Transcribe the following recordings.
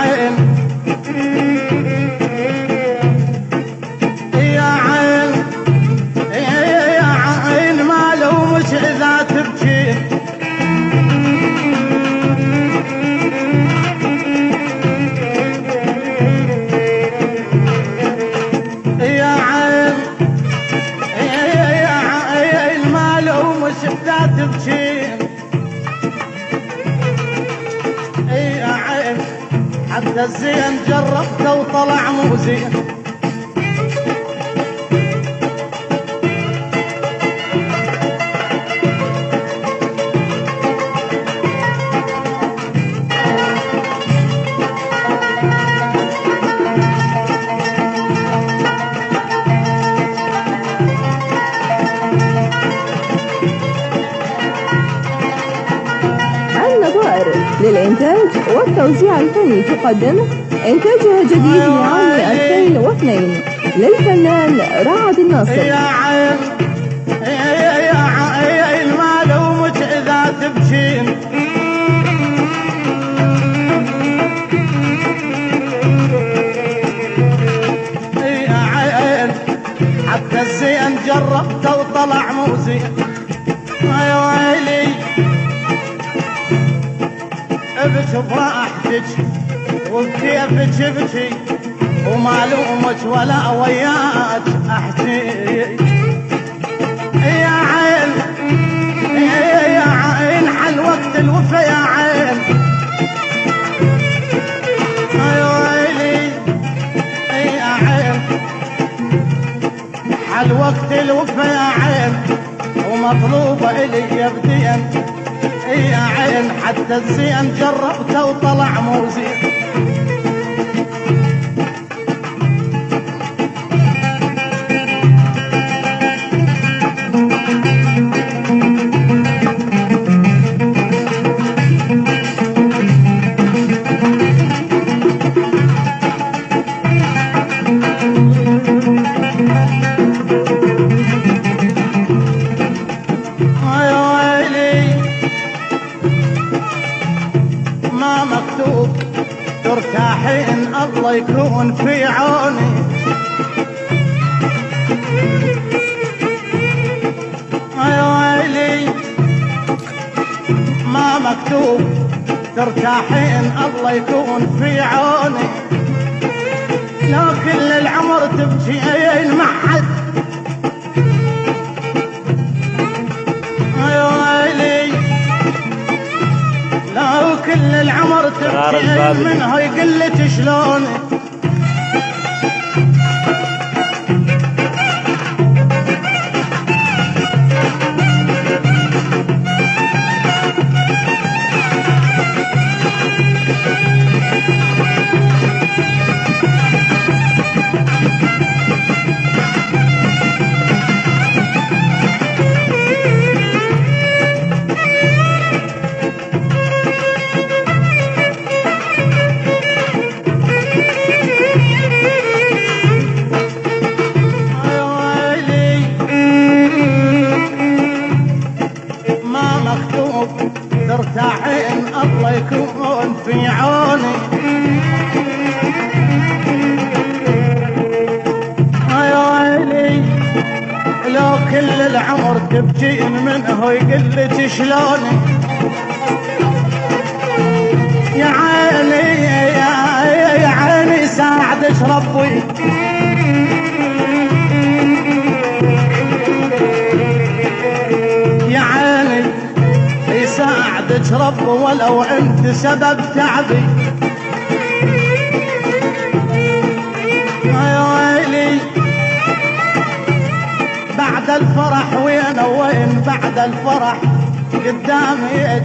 عين يا عين يا عين ما لو مش إذا تبكي يا عين يا عين ما لو مش إذا تبكي يا عين حتى الزين جربته وطلع مو زين النظائر للإنتاج والتوزيع الفني تقدم إنتاجها جديد لعام 2002 للفنان رعد الناصر. يا عين يا عين ما لو مش إذا تبكين يا عين حتى الزين جربته وطلع مو زين يا ويلي ابكي بفرحتك وبكيفك ابكي وما لومك ولا وياك احكي يا عين يا عين حل وقت الوفا يا عين يا ويلي يا عين حل وقت الوفا يا عين ومطلوبة إلي يبدين يا عين حتى الزين جربته وطلع مو زين ما مكتوب ترتاحين الله يكون في عوني يا ويلي ما مكتوب ترتاحين الله يكون في عوني لو كل العمر تبكين مع حد يا ويلي لو كل العمر تبكين منها يقلت شلون ترتاحين الله يكون في عوني يا ويلي لو كل العمر تبكين منه يقلت شلوني يا عيني يا عيني ساعدك ربي يا عيني يساعدك رب ولو انت سبب تعبي يا ويلي بعد الفرح وين وين بعد الفرح قدامي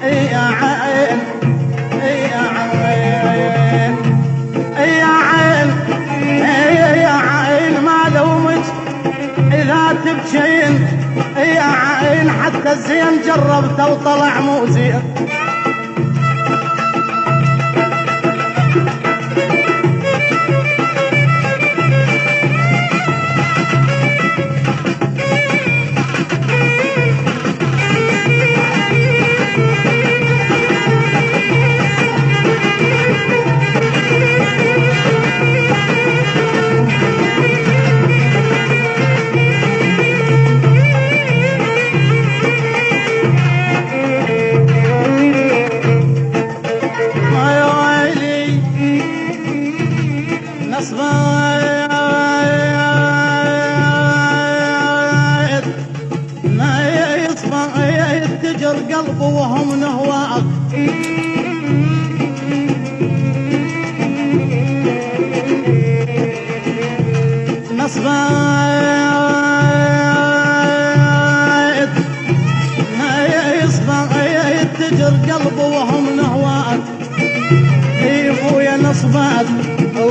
يا عين يا عين يا عين يا عين ما لومك إذا تبكين يا عين حتى الزين جربته وطلع مو زين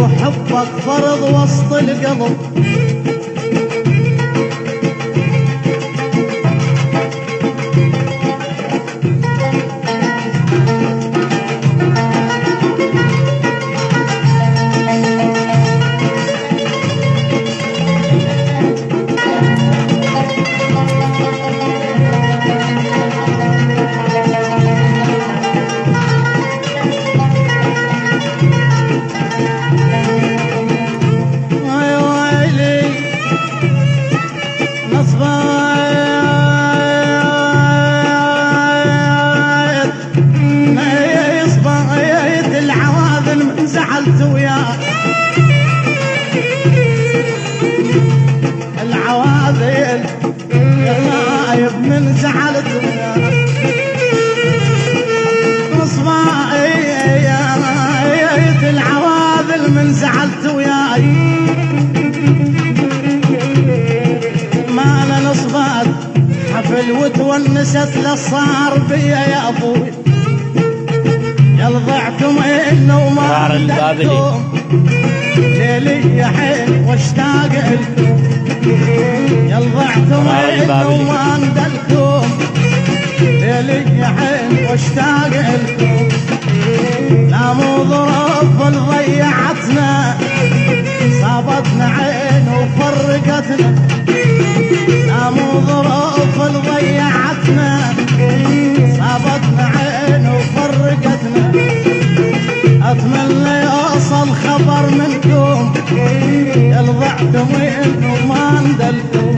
وحبك فرض وسط القلب. زعلت وياك العواذل يا غايب من زعلت وياك اصبعت العواذل من زعلت وياك ما لنا صبات حفل وتونست للصار بيا يا ابوي يلا ضعتم انه ما عندكم ليلي يا حين واشتاق لكم يلا ضعتم انه ما عندكم ليلي يا حين واشتاق لكم لا مو ظروف ضيعتنا صابتنا عين وفرقتنا لا مو ظروف ضيعتنا صابتنا عين وفرقتنا اتمنى يوصل خبر منكم يلا ضعتم انه ما ندلكم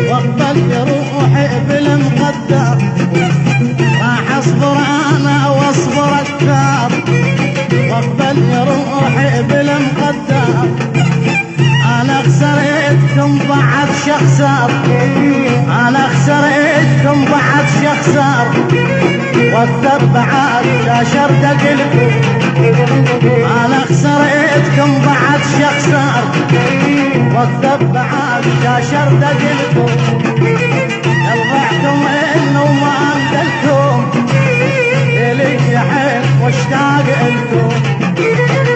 واقبل روحي بالمقدر راح اصبر انا واصبر اكثر واقبل روحي بالمقدر انا خسرتكم بعد شخسر انا خسرتكم بعد شخسر واكثر بعد شاشر دقلكم انا خسرتكم بعد شخسر واكثر بعد شاشر دقلكم يلضعتم انه ما عندكم ليلي يا حين واشتاق لكم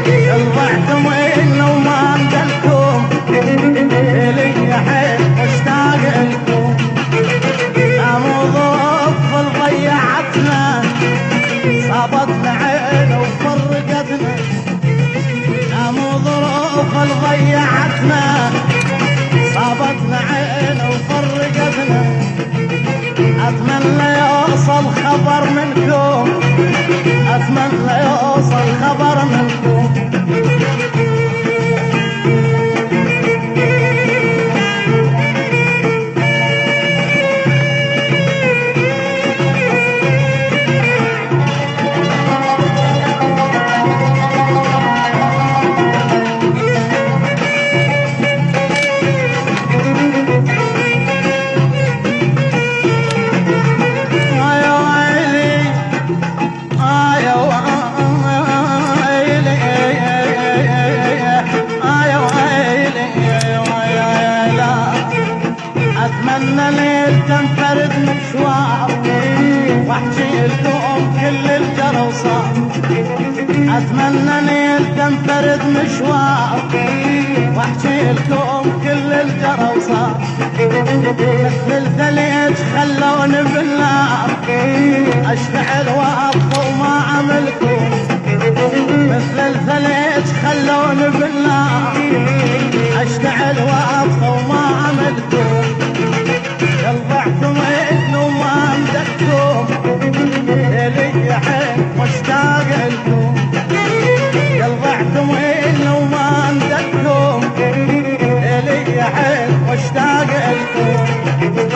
يلضعتم انه ما عندكم ليلي يا حين واشتاق لكم لا مو ظروف ضيعتنا صابتنا عين وفرقتنا لا مو ظروف ضيعتنا صابتنا عين وفرقتنا اتمنى يوصل خبر منكم اتمنى يوصل خبر منكم اتمنى ليل تنفرد مشوار واحكي لكم كل الجرى وصار اتمنى ليل تنفرد مشوار واحكي لكم كل الجرى وصار مثل الثلج خلوني بالنار اشتعل واطفى وما عملكم مثل الثلج خلوني بالنار اشتعل واطفى وما عملكم يلضعتم انه ما عندكم ليلي يا حين واشتاق لكم يلضعتم انه ما عندكم ليلي يا حين واشتاق لكم